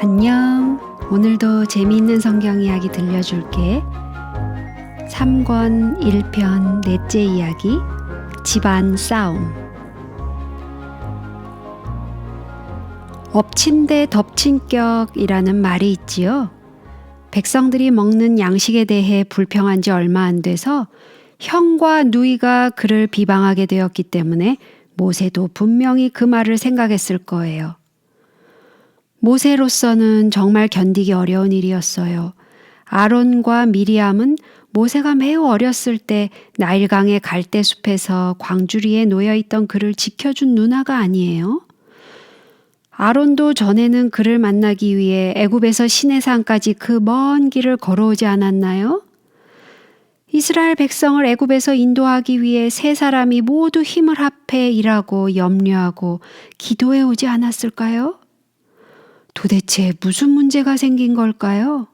안녕. 오늘도 재미있는 성경 이야기 들려줄게. 3권 1편 넷째 이야기, 집안 싸움. 엎친 데 덮친 격이라는 말이 있지요. 백성들이 먹는 양식에 대해 불평한 지 얼마 안 돼서 형과 누이가 그를 비방하게 되었기 때문에 모세도 분명히 그 말을 생각했을 거예요. 모세로서는 정말 견디기 어려운 일이었어요. 아론과 미리암은 모세가 매우 어렸을 때 나일강의 갈대숲에서 광주리에 놓여있던 그를 지켜준 누나가 아니에요. 아론도 전에는 그를 만나기 위해 애굽에서 시내산까지 그 먼 길을 걸어오지 않았나요? 이스라엘 백성을 애굽에서 인도하기 위해 세 사람이 모두 힘을 합해 일하고 염려하고 기도해 오지 않았을까요? 도대체 무슨 문제가 생긴 걸까요?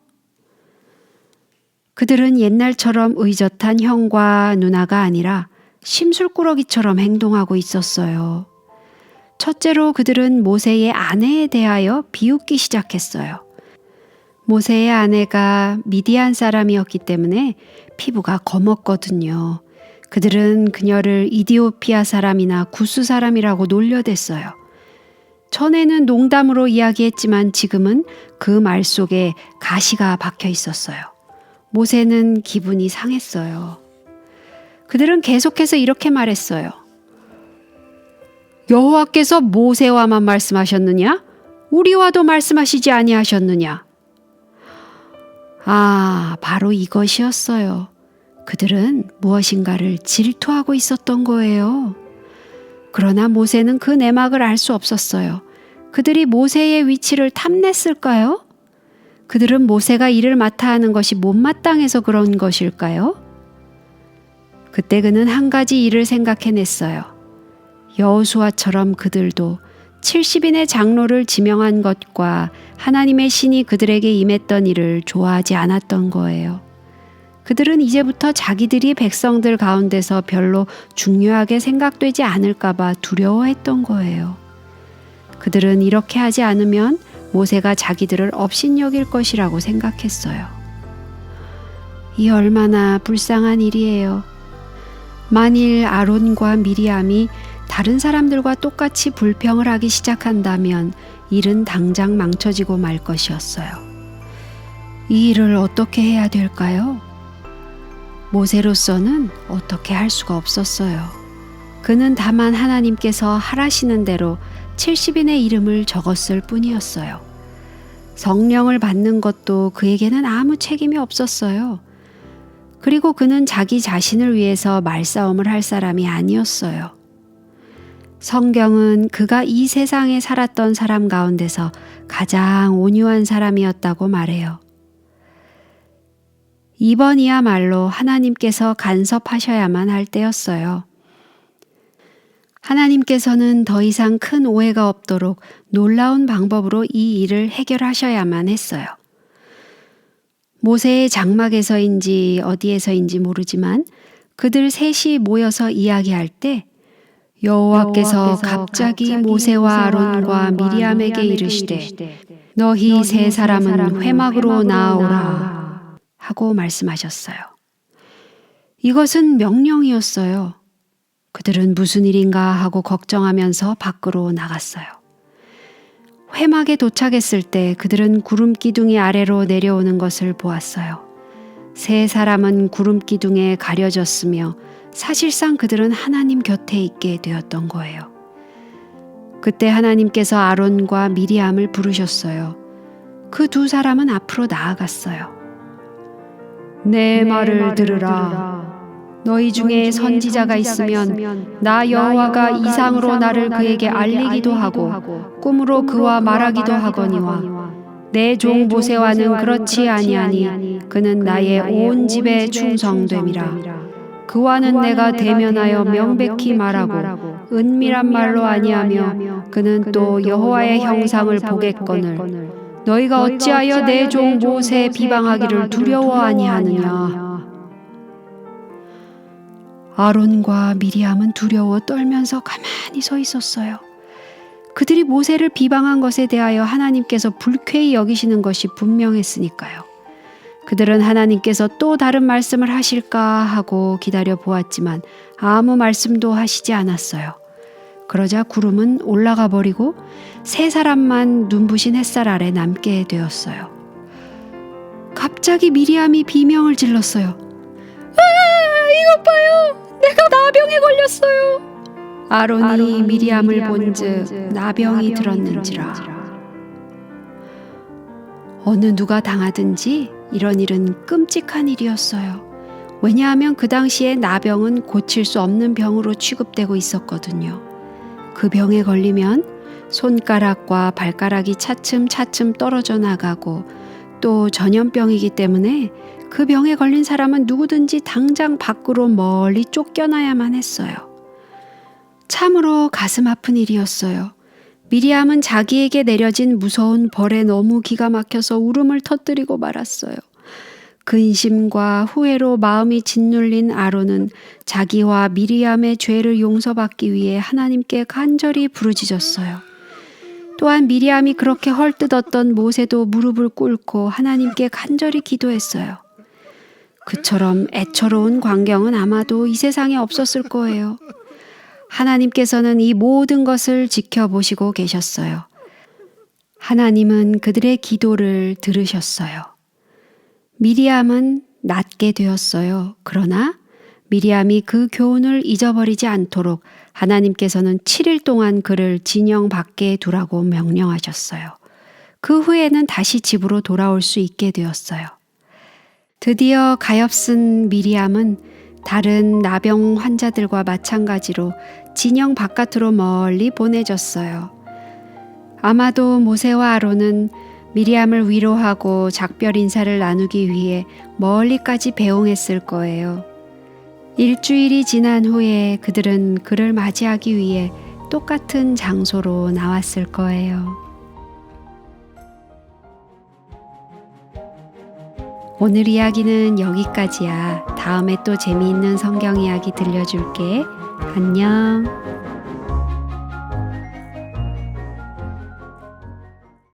그들은 옛날처럼 의젓한 형과 누나가 아니라 심술꾸러기처럼 행동하고 있었어요. 첫째로 그들은 모세의 아내에 대하여 비웃기 시작했어요. 모세의 아내가 미디안 사람이었기 때문에 피부가 검었거든요. 그들은 그녀를 이디오피아 사람이나 구스 사람이라고 놀려댔어요. 전에는 농담으로 이야기했지만 지금은 그 말 속에 가시가 박혀 있었어요. 모세는 기분이 상했어요. 그들은 계속해서 이렇게 말했어요. 여호와께서 모세와만 말씀하셨느냐? 우리와도 말씀하시지 아니하셨느냐? 바로 이것이었어요. 그들은 무엇인가를 질투하고 있었던 거예요. 그러나 모세는 그 내막을 알 수 없었어요. 그들이 모세의 위치를 탐냈을까요? 그들은 모세가 일을 맡아 하는 것이 못마땅해서 그런 것일까요? 그때 그는 한 가지 일을 생각해냈어요. 여호수아처럼 그들도 70인의 장로를 지명한 것과 하나님의 신이 그들에게 임했던 일을 좋아하지 않았던 거예요. 그들은 이제부터 자기들이 백성들 가운데서 별로 중요하게 생각되지 않을까봐 두려워했던 거예요. 그들은 이렇게 하지 않으면 모세가 자기들을 업신여길 것이라고 생각했어요. 이 얼마나 불쌍한 일이에요. 만일 아론과 미리암이 다른 사람들과 똑같이 불평을 하기 시작한다면 일은 당장 망쳐지고 말 것이었어요. 이 일을 어떻게 해야 될까요? 모세로서는 어떻게 할 수가 없었어요. 그는 다만 하나님께서 하라시는 대로 70인의 이름을 적었을 뿐이었어요. 성령을 받는 것도 그에게는 아무 책임이 없었어요. 그리고 그는 자기 자신을 위해서 말싸움을 할 사람이 아니었어요. 성경은 그가 이 세상에 살았던 사람 가운데서 가장 온유한 사람이었다고 말해요. 이번이야말로 하나님께서 간섭하셔야만 할 때였어요. 하나님께서는 더 이상 큰 오해가 없도록 놀라운 방법으로 이 일을 해결하셔야만 했어요. 모세의 장막에서인지 어디에서인지 모르지만 그들 셋이 모여서 이야기할 때 여호와께서 갑자기 모세와 아론과 미리암에게 이르시되 너희 세 사람은 회막으로 나아오라 하고 말씀하셨어요. 이것은 명령이었어요. 그들은 무슨 일인가 하고 걱정하면서 밖으로 나갔어요. 회막에 도착했을 때 그들은 구름 기둥이 아래로 내려오는 것을 보았어요. 세 사람은 구름 기둥에 가려졌으며 사실상 그들은 하나님 곁에 있게 되었던 거예요. 그때 하나님께서 아론과 미리암을 부르셨어요. 그 두 사람은 앞으로 나아갔어요. 내 말을 들으라. 너희 중에 선지자가 있으면 나 여호와가 이상으로 나를 그에게 알리기도 하고 꿈으로 그와 말하기도 하거니와 내 종 모세와는 그렇지 아니하니 그는 나의 온 집에 충성됨이라. 그와는 내가 대면하여 명백히 말하고 은밀한 말로 아니하며 그는 또 여호와의 형상을 보겠거늘 너희가 어찌하여 내 종 모세 비방하기를 두려워 아니하느냐. 아론과 미리암은 두려워 떨면서 가만히 서 있었어요. 그들이 모세를 비방한 것에 대하여 하나님께서 불쾌히 여기시는 것이 분명했으니까요. 그들은 하나님께서 또 다른 말씀을 하실까 하고 기다려 보았지만 아무 말씀도 하시지 않았어요. 그러자 구름은 올라가 버리고 세 사람만 눈부신 햇살 아래 남게 되었어요. 갑자기 미리암이 비명을 질렀어요. 이것 봐요! 내가 나병에 걸렸어요! 아론이 미리암을 본즉 나병이 들었는지라. 어느 누가 당하든지 이런 일은 끔찍한 일이었어요. 왜냐하면 그 당시에 나병은 고칠 수 없는 병으로 취급되고 있었거든요. 그 병에 걸리면 손가락과 발가락이 차츰차츰 떨어져 나가고 또 전염병이기 때문에 그 병에 걸린 사람은 누구든지 당장 밖으로 멀리 쫓겨나야만 했어요. 참으로 가슴 아픈 일이었어요. 미리암은 자기에게 내려진 무서운 벌에 너무 기가 막혀서 울음을 터뜨리고 말았어요. 근심과 후회로 마음이 짓눌린 아론은 자기와 미리암의 죄를 용서받기 위해 하나님께 간절히 부르짖었어요. 또한 미리암이 그렇게 헐뜯었던 모세도 무릎을 꿇고 하나님께 간절히 기도했어요. 그처럼 애처로운 광경은 아마도 이 세상에 없었을 거예요. 하나님께서는 이 모든 것을 지켜보시고 계셨어요. 하나님은 그들의 기도를 들으셨어요. 미리암은 낫게 되었어요. 그러나 미리암이 그 교훈을 잊어버리지 않도록 하나님께서는 7일 동안 그를 진영 밖에 두라고 명령하셨어요. 그 후에는 다시 집으로 돌아올 수 있게 되었어요. 드디어 가엾은 미리암은 다른 나병 환자들과 마찬가지로 진영 바깥으로 멀리 보내졌어요. 아마도 모세와 아론은 미리암을 위로하고 작별 인사를 나누기 위해 멀리까지 배웅했을 거예요. 일주일이 지난 후에 그들은 그를 맞이하기 위해 똑같은 장소로 나왔을 거예요. 오늘 이야기는 여기까지야. 다음에 또 재미있는 성경 이야기 들려줄게. 안녕.